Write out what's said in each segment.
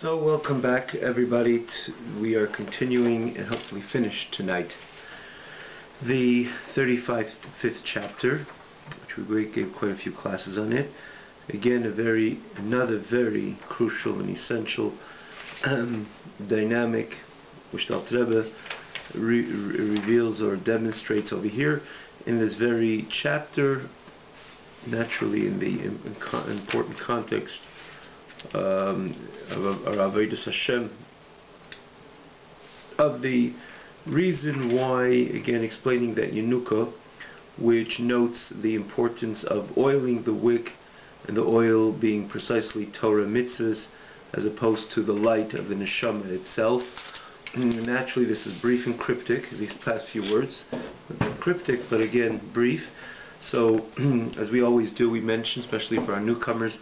So welcome back everybody. We are continuing and hopefully finished tonight the 35th chapter, which we gave quite a few classes on it. Again, another very crucial and essential dynamic which the Alter Rebbe reveals or demonstrates over here in this very chapter, naturally in the important context of our Avodas Hashem, of the reason why, again explaining that Yenuka, which notes the importance of oiling the wick, and the oil being precisely Torah mitzvahs as opposed to the light of the neshama itself. Naturally this is brief and cryptic, these past few words, cryptic but again brief. So as we always do, we mention, especially for our newcomers,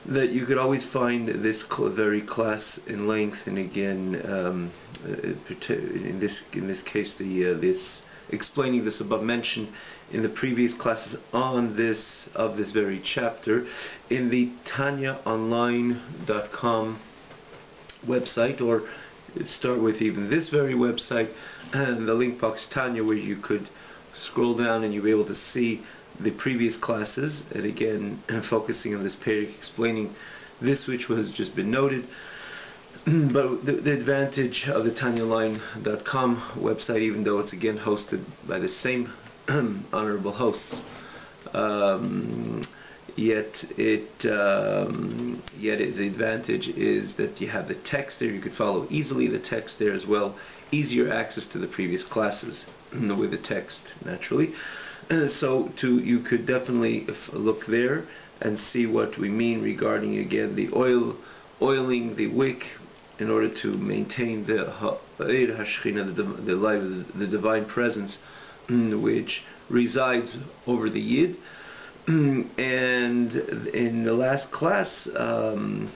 that you could always find this very class in length, and again in this case this explaining this above mentioned in the previous classes of this very chapter in the TanyaOnline.com website, or start with even this very website and the link box Tanya, where you could scroll down and you'll be able to see the previous classes, and again focusing on this page, explaining this which has just been noted. But the advantage of the TanyaOnline.com website, even though it's again hosted by the same honorable hosts, yet the advantage is that you have the text there. You could follow easily the text there as well, easier access to the previous classes with the text naturally. So you could definitely look there and see what we mean regarding again the oiling the wick in order to maintain the Hashchina, the light, the divine presence which resides over the Yid. And in the last class, again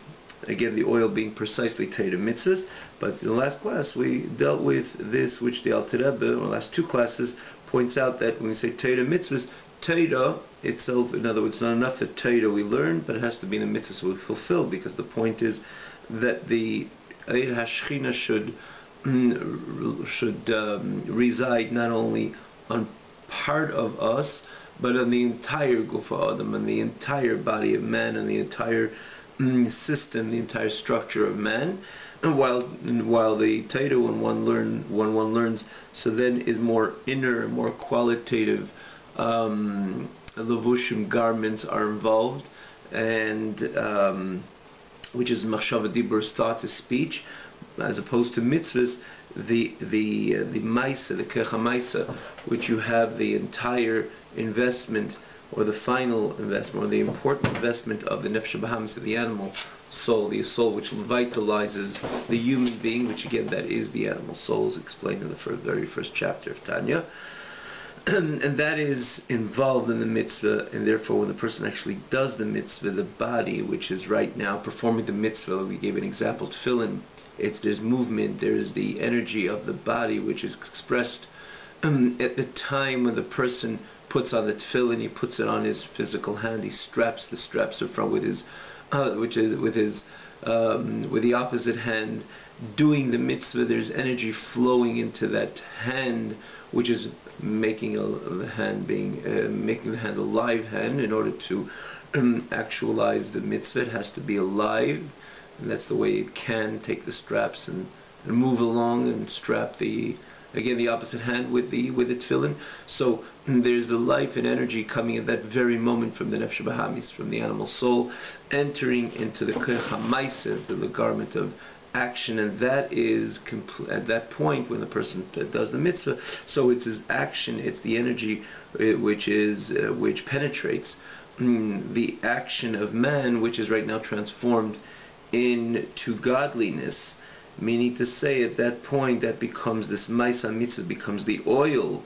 the oil being precisely Torah mitzvahs, but in the last class we dealt with this which the Alter Rebbe, in the last two classes, points out that when we say Torah mitzvahs, Torah itself, in other words, not enough that Torah we learn, but it has to be in the mitzvahs we fulfill, because the point is that the Hashchina should reside not only on part of us, but on the entire Gufa Adam, on the entire body of man, on the entire system, the entire structure of man. And while the Torah, when one learns, so then is more inner, more qualitative levushim, garments are involved, and which is machshava dibur, thought, is speech, as opposed to mitzvahs, the maisa, the kecha maisa, which you have the entire investment, or the final investment, or the important investment of the nefesh bahamis, of the animal soul, the soul which vitalizes the human being, which again that is the animal soul, is explained in the very first chapter of Tanya. And that is involved in the mitzvah, and therefore when the person actually does the mitzvah, the body which is right now performing the mitzvah, we gave an example, tefillin, there's movement, there's the energy of the body which is expressed at the time when the person puts on the tefillin, he puts it on his physical hand, he straps the straps in front with his with the opposite hand, doing the mitzvah. There's energy flowing into that hand, which is making the hand a live hand. In order to actualize the mitzvah, it has to be alive, and that's the way it can take the straps and move along and strap the opposite hand with the tefillin. So there's the life and energy coming at that very moment from the nefesh bahamis, from the animal soul, entering into the kecha maisa, the garment of action, and that is at that point when the person does the mitzvah. So it's his action, it's the energy which penetrates the action of man, which is right now transformed into godliness. Meaning to say, at that point, that becomes this Maisa Mitzvah, becomes the oil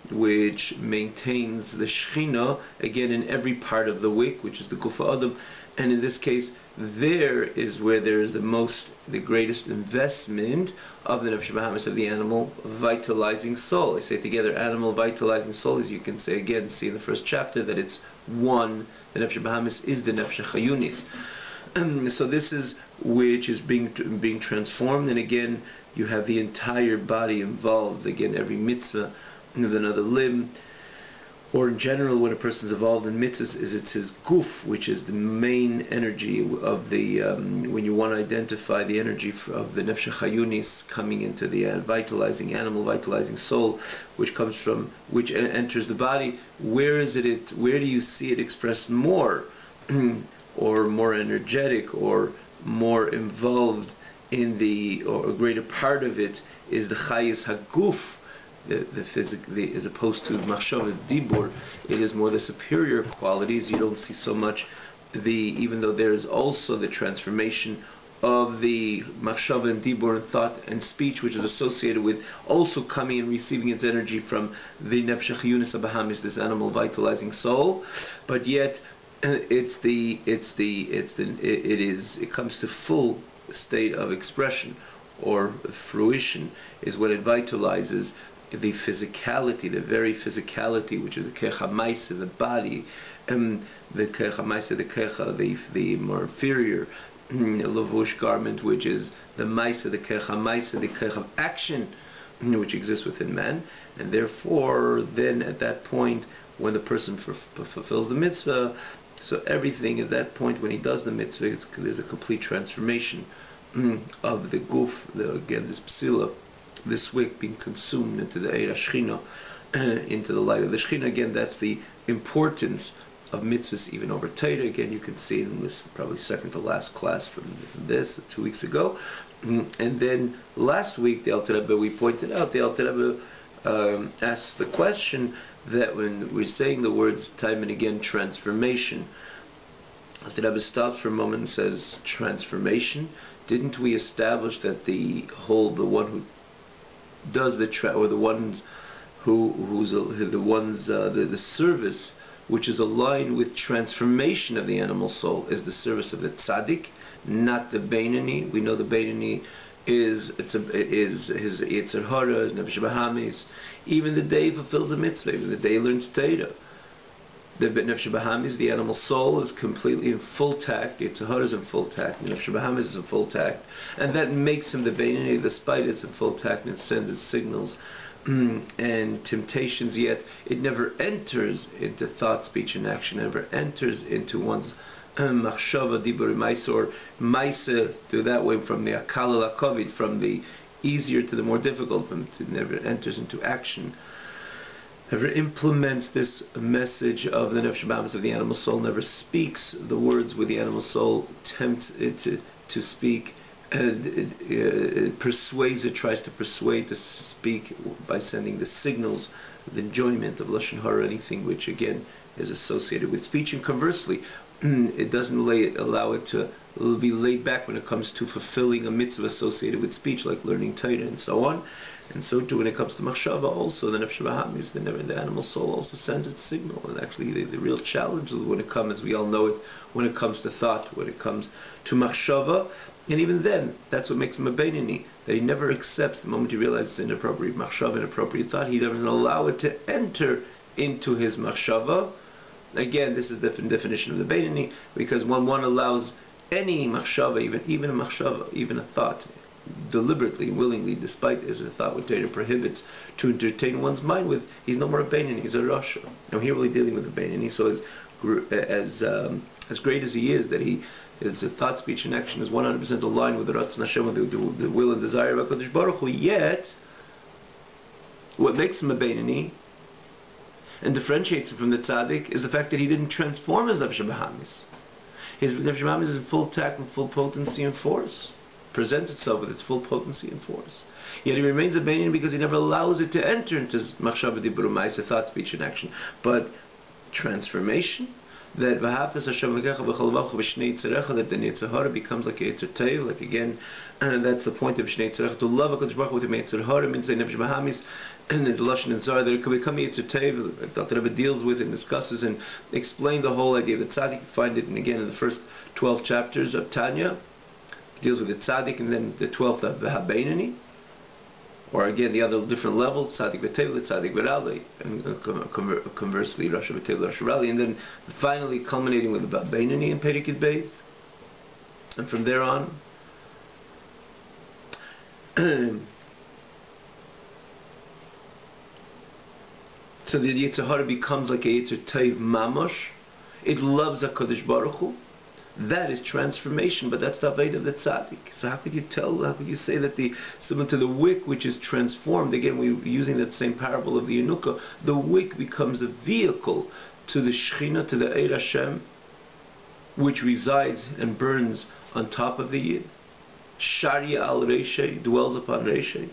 which maintains the Shechina, again in every part of the wick, which is the Gufa Adam. And in this case, there is where there is the greatest investment of the Nefesh Bahamis, of the animal vitalizing soul. I say together, animal vitalizing soul, as you can say again, see in the first chapter, that it's one. The Nefesh Bahamis is the Nefesh Chayunis. So this is which is being transformed, and again you have the entire body involved. Again, every mitzvah with another limb, or in general, when a person is involved in mitzvahs, it's his guf, which is the main energy of the. When you want to identify the energy of the nefesh chayunis coming into the vitalizing animal, vitalizing soul, which comes from, which enters the body. Where is it? Where do you see it expressed more, or more energetic, or more involved in the, or a greater part of it is the chayis haguf, the physical, as opposed to machshava dibur. It is more the superior qualities. You don't see so much even though there is also the transformation of the machshava and dibur, and thought and speech, which is associated with also coming and receiving its energy from the nefesh chayunis abahamis, this animal vitalizing soul. But yet it comes to full state of expression or fruition is when it vitalizes the physicality, the very physicality, which is the kecha maisa, the body, the kecha maisa, the more inferior lavush garment, which is the maisa, the kecha of action, which exists within man. And therefore, then at that point, when the person fulfills the mitzvah, so everything at that point when he does the mitzvah, there's a complete transformation of the guf, again this psila, this wick being consumed into the Eir Shechina, into the light of the Shechina. Again, that's the importance of mitzvahs even over Torah. Again, you can see in this probably second to last class from this 2 weeks ago. And then last week, the Alter Rebbe, we pointed out, the Alter Rebbe asked the question that when we're saying the words time and again, transformation, Alter Rebbe stops for a moment and says, transformation? Didn't we establish that the one who does the the service which is aligned with transformation of the animal soul is the service of the tzaddik, not the beinoni? We know the beinoni is his Yetzer Hara, his nefesh bahamis. Even the day he fulfills a mitzvah, even the day he learns Torah, the nefesh bahamis, the animal soul, is completely in full tact. Yetzer Hara is in full tact. The nefesh bahamis is in full tact, and that makes him the beinoni, despite it's in full tact, and it sends its signals and temptations. Yet it never enters into thought, speech, and action. It never enters into one's machshava, dibur, maisa, or maisa, to that way from the akal lakovid, from the easier to the more difficult. It never enters into action. Never implements this message of the nefesh bahamis, of the animal soul. Never speaks the words with the animal soul tempt it to speak. It persuades, it tries to persuade to speak by sending the signals, the enjoyment of lashon hara, anything which again is associated with speech. And conversely, it doesn't allow it to be laid back when it comes to fulfilling a mitzvah associated with speech, like learning Torah and so on. And so too when it comes to machshava, also the nefesh bahamis, the animal soul, also sends its signal. And actually the real challenge when it comes, as we all know it, when it comes to thought, when it comes to machshava, and even then, that's what makes him a beinoni, that he never accepts the moment he realizes inappropriate machshava, inappropriate thought. He doesn't allow it to enter into his machshava. Again, this is the definition of the beinoni, because when one allows any machshava, even a machshava, even a thought, deliberately, willingly, despite as a thought what Torah prohibits, to entertain one's mind with, he's no more a beinoni, he's a rasha. Now here we're dealing with a beinoni, so as great as he is, that his thought, speech, and action is 100% aligned with the Ratzon Hashem, with the will and desire of HaKadosh Baruch Hu. Yet, what makes him a beinoni and differentiates him from the tzaddik is the fact that he didn't transform his nefesh bahamis. His nefesh bahamis is in full tact and full potency and force, presents itself with its full potency and force. Yet he remains a beinoni because he never allows it to enter into machshava, dibur, maisa, thought, speech, and action. But transformation, that v'ahavtas Hashem l'kecha b'chol v'avcha b'shnei tzerecha, that the Yetzer Hara becomes like a Yetzer Tov, like again, and that's the point of Shnei Tzerecha, to love HaKadosh Baruch Hu with the Yetzer Hara, means the nefesh bahamis, and the lashon and zar, that it can become a Yetzer Tov, that the Alter Rebbe deals with and discusses and explains the whole idea of the tzaddik. You find it, and again, in the first 12 chapters of Tanya, it deals with the tzaddik, and then the 12th of the beinoni, or again the other different level, tzaddik v'tevel, tzaddik v'rali, and conversely, rasha v'tevel, rasha v'rali, and then finally culminating with the beinoni in Perikid Beis. And from there on, so the Yetzer Hara becomes like a Yetzer Tov Mamash. It loves HaKadosh Baruch Hu. That is transformation, but that's the Avodah of the Tzaddik. So how could you say that similar to the wick which is transformed, again we're using that same parable of the Yenuka, the wick becomes a vehicle to the Shechina, to the Eir Hashem, which resides and burns on top of the Yid. Sharia al Reishei, dwells upon Reishei.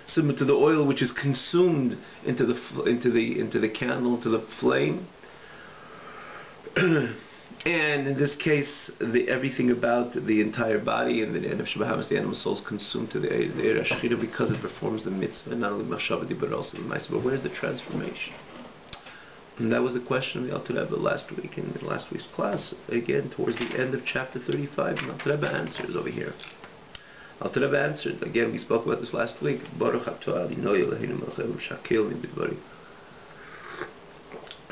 Similar to the oil which is consumed into the candle, into the flame. And in this case, everything about the entire body and the animal soul is consumed to the Eir HaShechina because it performs the mitzvah, not only Machshavadi but also the Ma'aseh. But where's the transformation? And that was the question of the Alter Rebbe last week in last week's class. Again, towards the end of chapter 35, and Alter Rebbe answers over here. Alter Rebbe answered. Again, we spoke about this last week.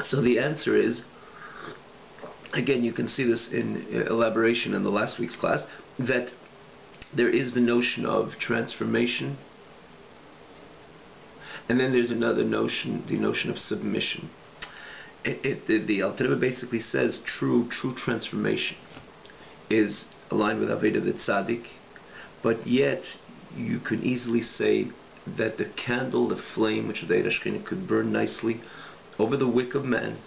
So the answer is, again, you can see this in elaboration in the last week's class, that there is the notion of transformation, and then there's another notion, the notion of submission. The Alter Rebbe basically says true transformation is aligned with Avodah the Tzaddik, but yet you can easily say that the candle, the flame, which is the Eir HaShechina, could burn nicely over the wick of man,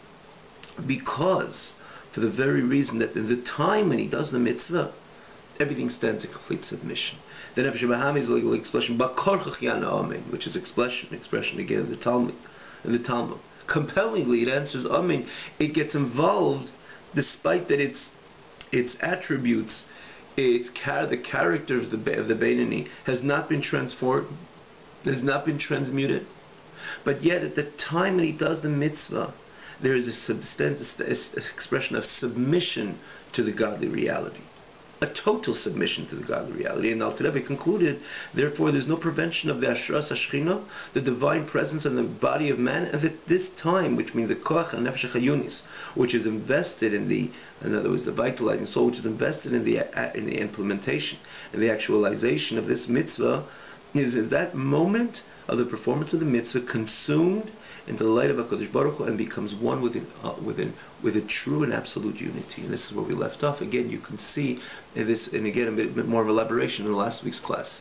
because for the very reason that in the time when he does the mitzvah, everything stands in complete submission. Then Avraham is legal expression, which is expression again in the Talmud. Compellingly, it answers Amen. It gets involved, despite that its attributes, the character of the Beinoni has not been transformed, has not been transmuted, but yet at the time when he does the mitzvah, there is a expression of submission to the godly reality, a total submission to the godly reality. And Alter Rebbe concluded, therefore, there's no prevention of the Ashras HaShechina, the divine presence in the body of man, and at this time, which means the Koach and Nefesh HaYunis, which is invested in other words, the vitalizing soul, which is invested in the implementation and the actualization of this mitzvah, is in that moment of the performance of the mitzvah consumed into the light of HaKadosh Baruch Hu and becomes one with a true and absolute unity. And this is where we left off. Again, you can see this, and again a bit more of elaboration in last week's class.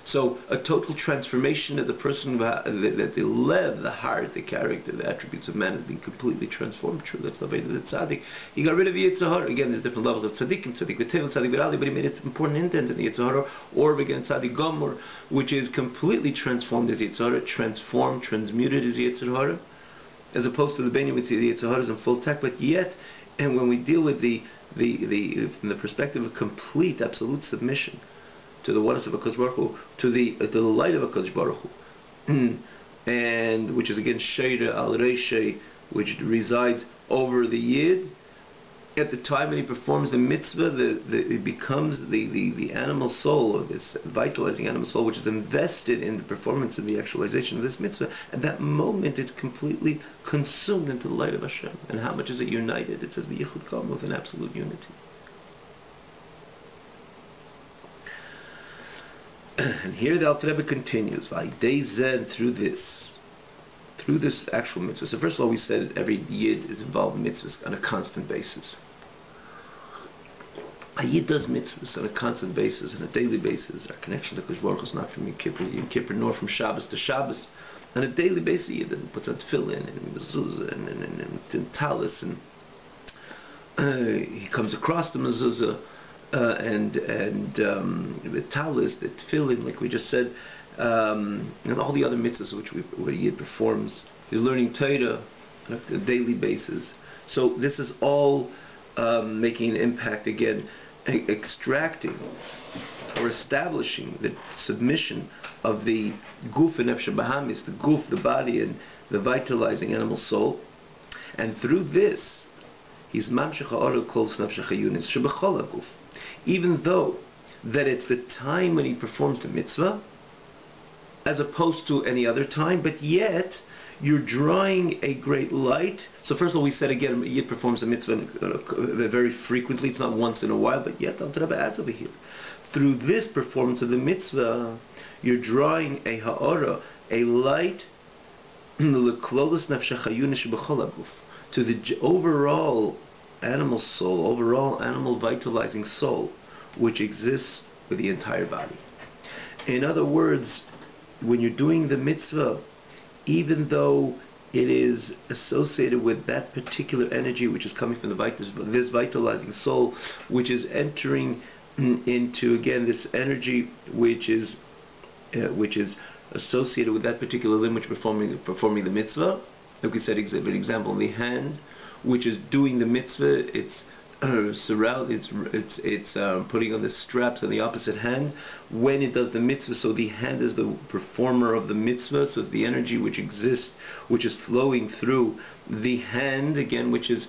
So a total transformation of the person, that the lev, the heart, the character, the attributes of man has been completely transformed. True, that's the way that the tzaddik. He got rid of Yetzer Hara. Again, there's different levels of tzaddikim, tzaddik v'tevel, tzaddik v'rali, but he made it important indent in the Yetzer Hara, or again tzaddik gomor, which is completely transformed as Yetzer Hara, transformed, transmuted as Yetzer Hara, as opposed to the Beinoni, which the Yetzer Hara is in full tech. But yet, and when we deal with from the perspective of complete, absolute submission to the oneness of HaKadosh Baruch Hu, to the light of HaKadosh Baruch Hu, and which is again Sheira al Reishei, which resides over the Yid. At the time when he performs the mitzvah, it becomes the animal soul, or this vitalizing animal soul, which is invested in the performance and the actualization of this mitzvah. At that moment, it's completely consumed into the light of Hashem. And how much is it united? It says v'yichud kam, with an absolute unity. And here the Alter Rebbe continues, through this actual mitzvah. So first of all, we said every Yid is involved in mitzvahs on a constant basis. A Yid does mitzvahs on a constant basis, on a daily basis. Our connection to Kodesh Baruch Hu is not from Yom Kippur, nor from Shabbos to Shabbos. On a daily basis, Yid puts on tefillin and mezuzah and talis, and he comes across the mezuzah, and the talis, the tefillin, like we just said, and all the other mitzvahs where Yid performs. He's learning Torah on a daily basis. So this is all making an impact, again, extracting or establishing the submission of the guf and nefesh bahamis, the guf, the body, and the vitalizing animal soul. And through this, he's mamshech ha'orel kol nefesh hayunis shebechol haguf. Even though that it's the time when he performs the mitzvah, as opposed to any other time, but yet you're drawing a great light. So first of all, we said again, Yid performs a mitzvah very frequently. It's not once in a while, but yet Alter Rebbe adds over here. Through this performance of the mitzvah, you're drawing a ha'ara, a light, to the overall animal soul, overall animal vitalizing soul, which exists with the entire body. In other words, when you're doing the mitzvah, even though it is associated with that particular energy which is coming from this vitalizing soul, which is entering into, again, this energy which is associated with that particular limb which performing the mitzvah. Like we said, an example, the hand, which is doing the mitzvah, it's putting on the straps on the opposite hand when it does the mitzvah. So the hand is the performer of the mitzvah. So it's the energy which exists, which is flowing through the hand again, which is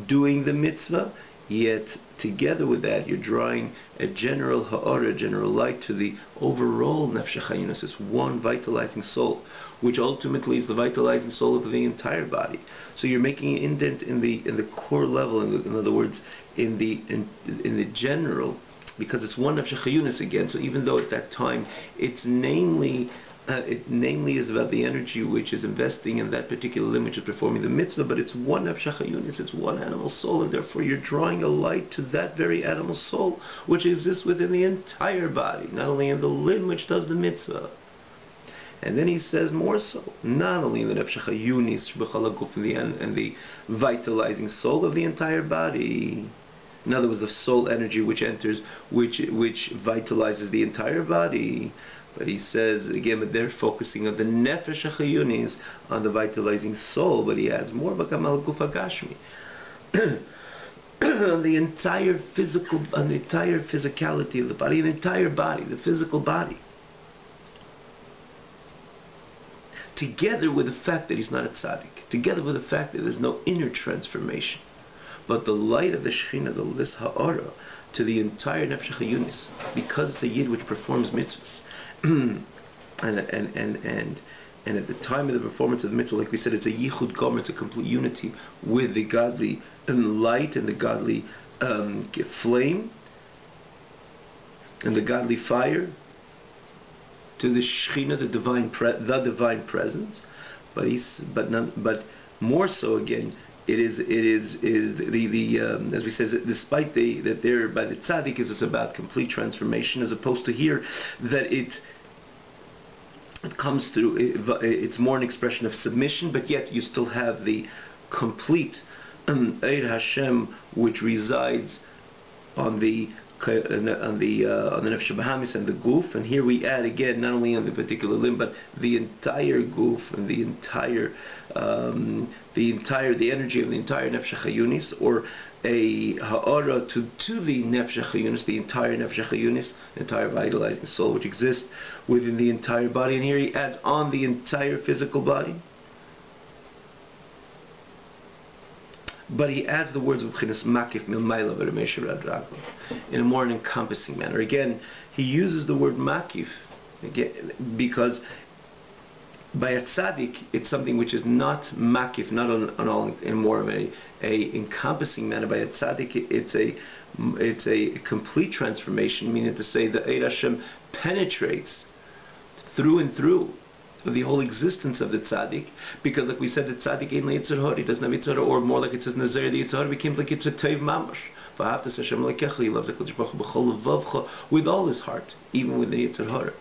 doing the mitzvah. Yet together with that, you're drawing a general ha'ara, a general light to the overall nefesh chayunos, this one vitalizing soul, which ultimately is the vitalizing soul of the entire body. So you're making an indent in the core level, in other words, in the general, because it's one nefesh chayunos again. So even though at that time it's namely is about the energy which is investing in that particular limb which is performing the mitzvah, but it's one nefesh chayunos, it's one animal soul, and therefore you're drawing a light to that very animal soul which exists within the entire body, not only in the limb which does the mitzvah. And then he says more so, not only in the nefesh chayunos and the vitalizing soul of the entire body. In other words, the soul energy which enters, which vitalizes the entire body. But he says again, but they're focusing on the nefesh chayunos, on the vitalizing soul. But he adds more b'kamal guf hagashmi, on the entire physicality of the body, the entire body, the physical body. Together with the fact that he's not a tzaddik, together with the fact that there's no inner transformation, but the light of the Shekhinah, this ha'ara, to the entire nefesh chayunos, because it's a yid which performs mitzvahs. and at the time of the performance of the mitzvah, like we said, it's a yichud gomer, it's a complete unity with the godly light and the godly flame and the godly fire to the Shekhinah, the divine presence. But more so again, it is the as we said, despite that there by the tzaddik it's about complete transformation, as opposed to here that it comes through, it's more an expression of submission, but yet you still have the complete Eir Hashem which resides on the nefesh bahamis and the guf. And here we add again not only on the particular limb but the entire guf and the energy of the entire nefesh chayunos, or a ha'ara to the nefesh chayunos, the entire nefesh chayunos, the entire vitalizing soul which exists within the entire body. And here he adds on the entire physical body. But he adds the words of B'chinas makif milmayla v'remeisha radraglo in a more encompassing manner. Again, he uses the word makif again because by a tzaddik it's something which is not makif, not on all, in more of a encompassing manner. By a tzaddik it's a complete transformation, meaning to say the Eir Hashem penetrates through and through the whole existence of the tzaddik, because like we said, the tzaddik ain't like Yitzhar, he doesn't have Yitzhar, or more like it says Nazir, the Yitzhar became like Yitzhar Teiv Mamash. V'ahavtas Hashem lekecha, he loves HaKadosh Baruch Hu b'chol levavcha, with all his heart, even with the Yitzhar.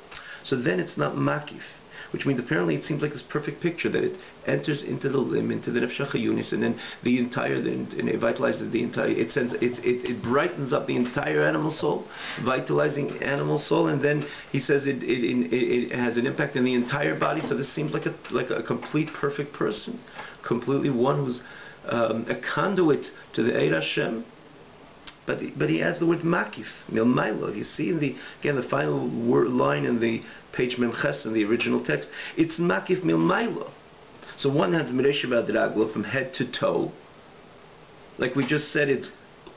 So then it's not makif, which means apparently it seems like this perfect picture that it enters into the limb, into the nefesh chayunos, and then the entire, and it vitalizes the entire. It brightens up the entire animal soul, vitalizing animal soul, and then he says it has an impact in the entire body. So this seems like a complete perfect person, completely one who's a conduit to the Eir Hashem. But he adds the word makif, milmaylo. You see in the final line in the page Memches in the original text, it's makif milmaylo. So one has Miresha Vadraglo from head to toe. Like we just said, it's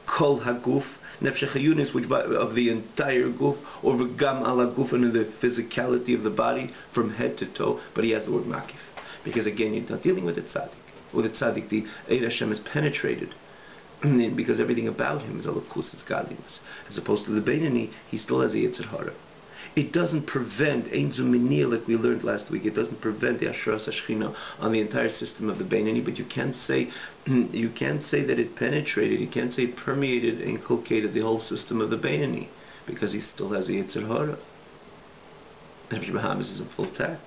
kol haguf, nefesh chayunos, which of the entire guf, or gam ala guf, and the physicality of the body from head to toe. But he has the word makif. because again, you're not dealing with the tzaddik. With the tzaddik, the Eid Hashem is penetrated, because everything about him is alakus, it's godliness. As opposed to the Beinani, he still has a Yetzer Hara. It doesn't prevent, Ein Zu Miniah, like we learned last week, it doesn't prevent the Ashras HaShechina on the entire system of the Beinani, but you can't say that it penetrated, you can't say it permeated, inculcated the whole system of the Beinani, because he still has a Yetzer Hara. Avraham is in full tact.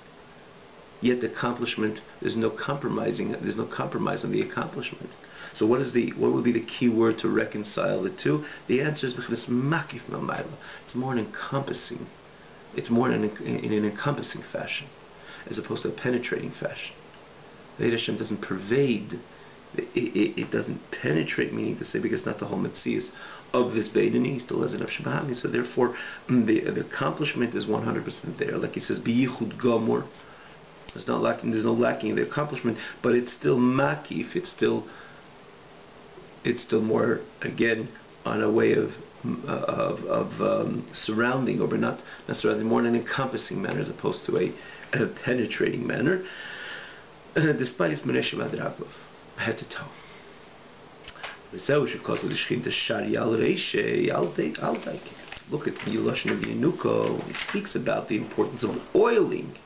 Yet the accomplishment, there's no compromise on the accomplishment. So what would be the key word to reconcile the two? The answer is because makif mamayla. It's more encompassing. It's more in an encompassing fashion, as opposed to a penetrating fashion. The Eid Hashem doesn't pervade. It doesn't penetrate, meaning to say, because it's not the whole metzius of this Beinani, he still has enough Shabbat. So therefore, the accomplishment is 100% there. Like he says, biyichud gamur. There's no lacking in the accomplishment, but it's still makif. It's still more, again, on a way of surrounding, or not surrounding, more in an encompassing manner as opposed to a penetrating manner. Despite its Meneshev Adragov, head to toe. Look at the Lashon of the Yenuko. He speaks about the importance of oiling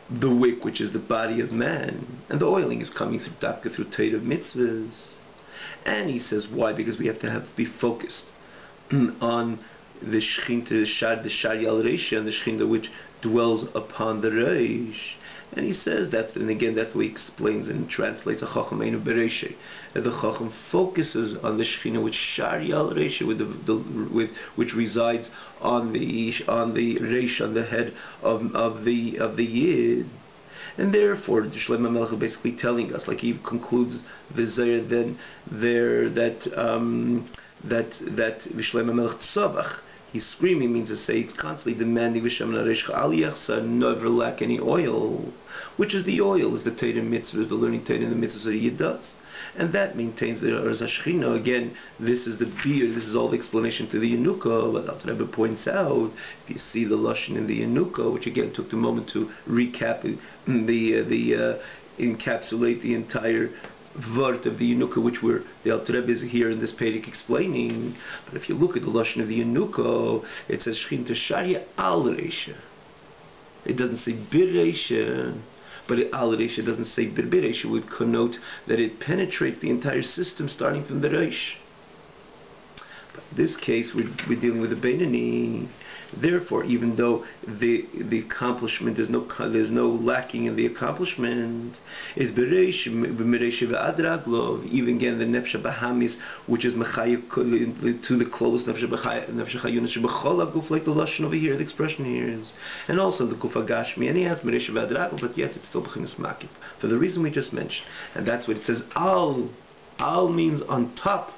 the wick, which is the body of man, and the oiling is coming through Dafka, through Torah mitzvahs. And he says why? Because we have to be focused on the Shechinta, the Shar Yal Reisha, and the Shechinta which dwells upon the Reish. And he says that, and again, that's what he explains and translates a Chacham Einu Bereisha. That the Chacham focuses on the Shechina which Shar Yal Reisha, which resides on the Reish, on the head of the Yid. And therefore, the Shlomo Melech is basically telling us, like he concludes the Zohar then there, that Shlomo Melech Tzavach, he's screaming, means to say, it's constantly demanding never lack any oil, which is the oil, is the Torah mitzvahs, the learning Torah and the mitzvahs that he does. And that maintains the Arz HaShechina. Again, this is the beer, this is all the explanation to the Yenuka. What Alter Rebbe points out, if you see the Lashon in the Yenuka, which again took the moment to recap encapsulate the entire Vart of the Yenuka, which the Alter Rebbe is here in this Perek explaining. But if you look at the Lashon of the Yenuka, it says Shechinta Sharia Al Reisha. It doesn't say Bir Reisha, but Al Reisha doesn't say Bir Reisha, would connote that it penetrates the entire system starting from the Reish. But in this case, we're dealing with the Beinani. Therefore, even though the accomplishment, there's no lacking in the accomplishment, is bereish v'adraglov, even again the nefesh bahamis, which is mechayiv to the closest nefesh chayunis shebechol aguf, like the lashon over here, the expression here is, and also the guf agashmi, and he has bereish v'adraglov, but yet it's still bechinas makif for the reason we just mentioned, and that's what it says. Al means on top.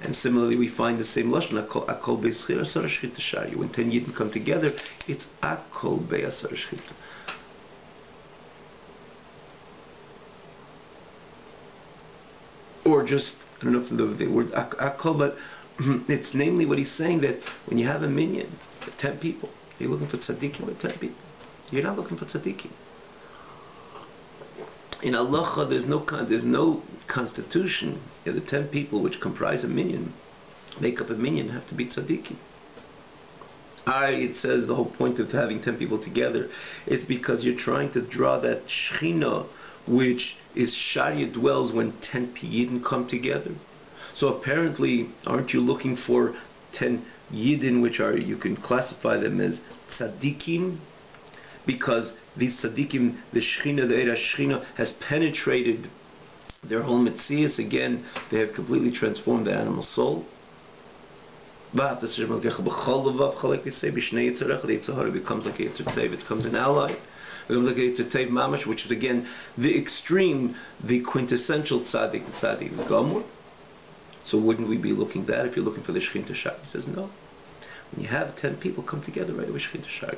And similarly, we find the same lashon, akol be'schir asar shchita shari. When 10 yidden come together, it's akol be'asar shchita. Or just, I don't know from the word akol, but it's namely what he's saying, that when you have a minyan, 10 people, you're looking for tzaddikim with 10 people. You're not looking for tzaddikim. In halacha, there's no constitution. The 10 people which comprise a minyan, make up a minyan, have to be tzaddikim. It says the whole point of having 10 people together, it's because you're trying to draw that shechina, which is sharia dwells when 10 yidden come together. So apparently, aren't you looking for 10 yidden, which are, you can classify them as tzaddikim, because these tzaddikim, the Shechina, the Eid HaShechina, has penetrated their whole metzius. Again, they have completely transformed the animal soul. Like they say, it becomes like a Yetzer Tov, it becomes an ally. It becomes like a Yetzer Tov mamash, which is again the extreme, the quintessential tzaddik, the tzaddik gamur. So wouldn't we be looking that if you're looking for the Shechinta Shari? He says no. When you have 10 people come together, right away Shechinta Shari.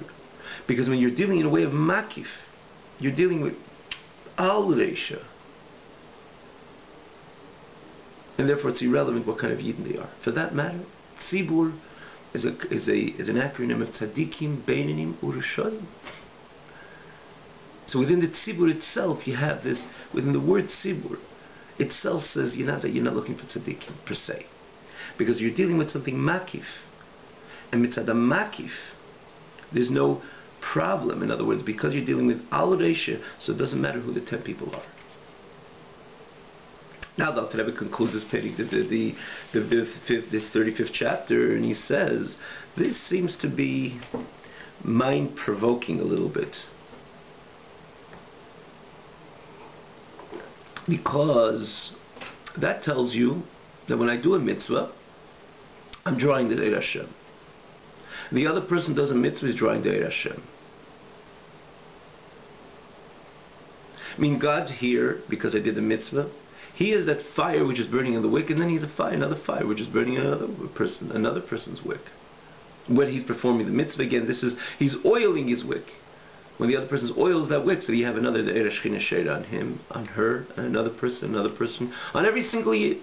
Because when you're dealing in a way of makif, you're dealing with al reisha, and therefore it's irrelevant what kind of yidden they are. For that matter, tzibur, is an acronym of tzaddikim, beinanim, urushanim. So within the tzibur itself, you have this. Within the word tzibur itself says you're not looking for tzaddikim per se, because you're dealing with something makif, and mitzad makif, there's no problem. In other words, because you're dealing with al reisha, so it doesn't matter who the 10 people are. Now the Alter Rebbe concludes this this 35th chapter, and he says this seems to be mind-provoking a little bit, because that tells you that when I do a mitzvah, I'm drawing the Eir Hashem. The other person does a mitzvah, is drawing the Eir Hashem. I mean, God here, because I did the mitzvah, He is that fire which is burning in the wick, and then He's another fire which is burning in another person's wick. When He's performing the mitzvah, again, He's oiling His wick. When the other person oils that wick, so you have another, the Eir Shechina shade on him, on her, and another person, on every single yid.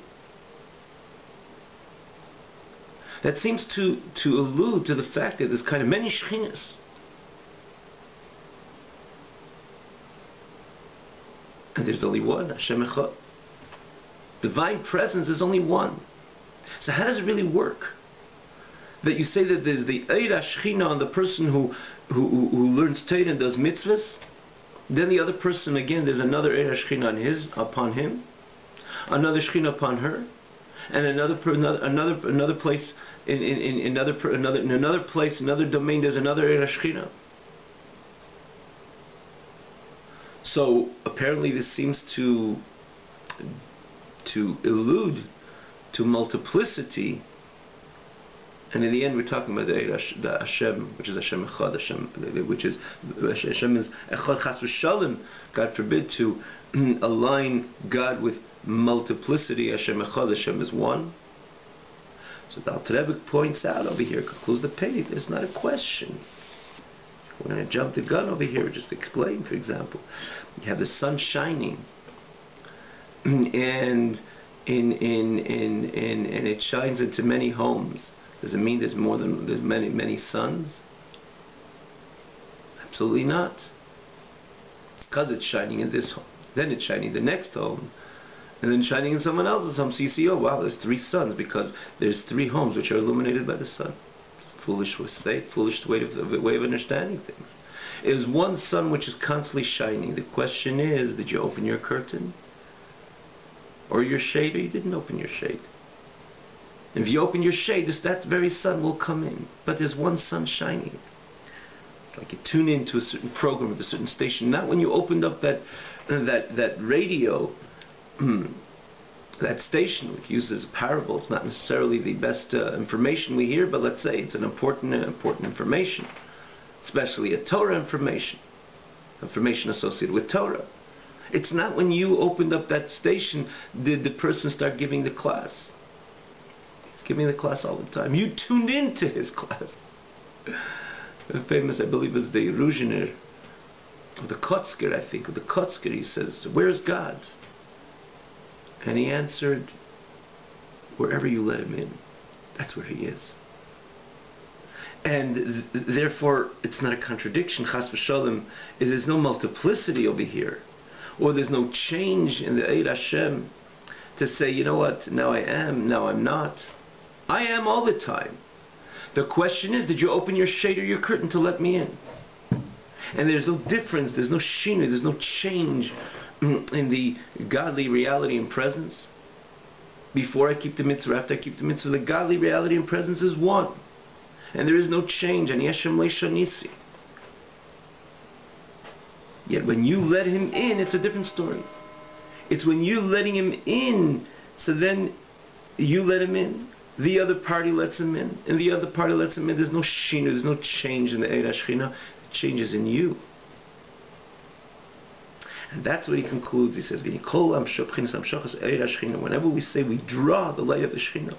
That seems to allude to the fact that there's kind of many Shechinas. And there's only one, Hashem Echad. Divine presence is only one. So how does it really work? That you say that there's the Eir Shechina on the person who learns Torah and does mitzvahs, then the other person, again, there's another Eir Shechina upon him, another Shechina upon her, and another place in another place, another domain, there's another Eir Shechina. So apparently this seems to allude to multiplicity, and in the end we're talking about the Hashem, which is Hashem Echad, which is Hashem is Echad Chas v'Shalom. God forbid to align God with multiplicity. Hashem Echad, Hashem is one. So the Alter Rebbe points out over here, concludes the page, there's not a question. We're going to jump the gun over here, just to explain. For example, you have the sun shining, and it shines into many homes. Does it mean there's many suns? Absolutely not. Because it's shining in this home, then it's shining in the next home, and then shining in someone else's home. So you see, oh wow, there's 3 suns because there's 3 homes which are illuminated by the sun. Foolish way of understanding things. It is one sun which is constantly shining. The question is, did you open your curtain or your shade, or you didn't open your shade? If you open your shade, that very sun will come in. But there's one sun shining. It's like you tune into a certain program at a certain station. Not when you opened up that radio, that station, which uses a parable. It's not necessarily the best information we hear, but let's say it's an important information, especially a Torah information associated with Torah. It's not when you opened up that station did the person start giving the class. He's giving the class all the time. You tuned into his class. The famous, I believe, is the Ruzhiner, of the Kotzker, I think, of the Kotzker. He says, "Where's God?" And he answered, "Wherever you let him in, that's where he is." And therefore, it's not a contradiction. Chas v'shalom, there's no multiplicity over here, or there's no change in the Eir Hashem to say, you know what, now I am, now I'm not. I am all the time. The question is, did you open your shade or your curtain to let me in? And there's no difference, there's no shinu, there's no change in the godly reality and presence. Before I keep the mitzvah, after I keep the mitzvah, the godly reality and presence is one, and there is no change. And Yeshem leishanisi. Yet when you let him in, it's a different story. It's when you letting him in, so then you let him in, the other party lets him in, and the other party lets him in. There's no shinu, there's no change in the Eir Shechina. It changes in you. And that's what he concludes. He says, whenever we say we draw the light of the Shechina,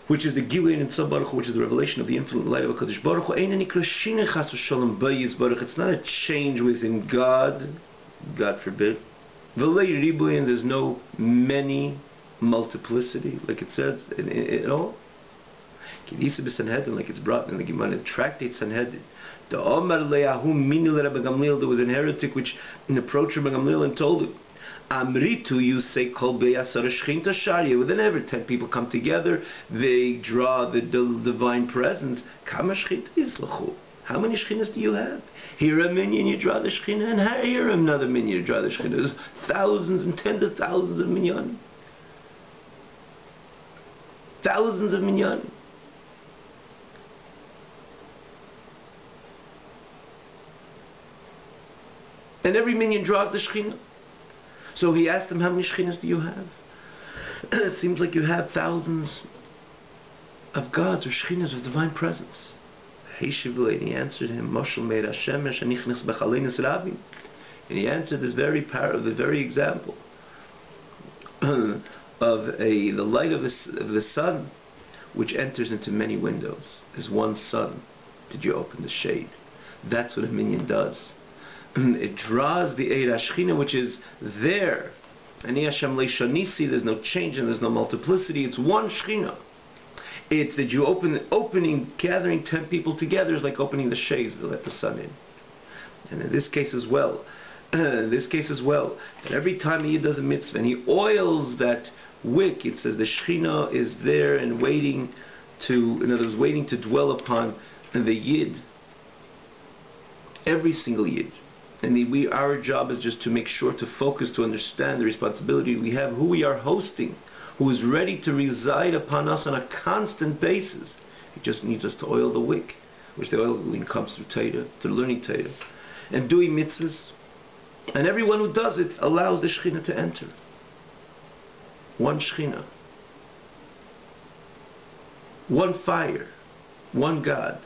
which is the Gilui in Tzad Baruch Hu, which is the revelation of the infinite light of HaKadosh Baruch Hu, it's not a change within God, God forbid. And there's no many multiplicity, like it says at all. Like it's brought in the Gemara, the tractate Sanhedrin. There was an heretic which approached Rabbi Gamliel and told him, Amritu, you say kol beyasar shchinta sharia. Whenever 10 people come together, they draw the divine presence. Kama shchinta islachu. How many shchinas do you have? Here a minion, you draw the shchina, and here another minion, you draw the shchina. There's thousands and tens of thousands of minyan. Thousands of minyan. And every minion draws the shchina. So he asked him, how many shchinas do you have? It seems like you have thousands of gods or shchinas of divine presence. And he answered him, and he answered this very the very example of the light of the sun, which enters into many windows. There's one sun. Did you open the shade? That's what a minion does. It draws the Eir HaShechina, which is there. And there's no change and there's no multiplicity. It's one Shechina. It's that you gathering 10 people together is like opening the shades to let the sun in. And in this case as well, that every time he does a mitzvah and he oils that wick, it says the Shechina is there and waiting to dwell upon the Yid. Every single Yid. And our job is just to make sure to focus, to understand the responsibility we have, who we are hosting, who is ready to reside upon us on a constant basis. He just needs us to oil the wick, which the oiling comes through Torah, through learning Torah, and doing mitzvahs. And everyone who does it allows the Shechina to enter. One Shechina, one fire, one God.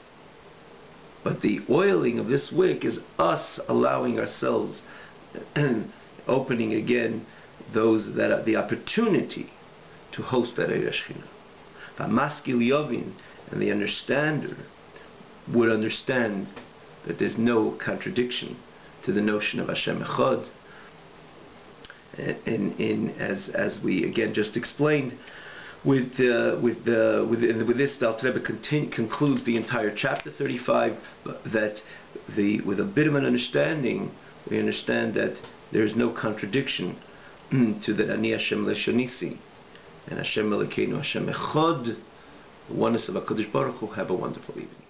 But the oiling of this wick is us allowing ourselves and opening again the opportunity to host that Eir HaShechina. V'maskil yovin, and the understander would understand that there's no contradiction to the notion of Hashem Echad. As we again just explained, with this, the Alter Rebbe concludes the entire chapter 35. That with a bit of an understanding, we understand that there is no contradiction to the Ani Hashem Leshonisi and Hashem Elokeinu Hashem Echad, the oneness of HaKadosh Baruch Hu. Have a wonderful evening.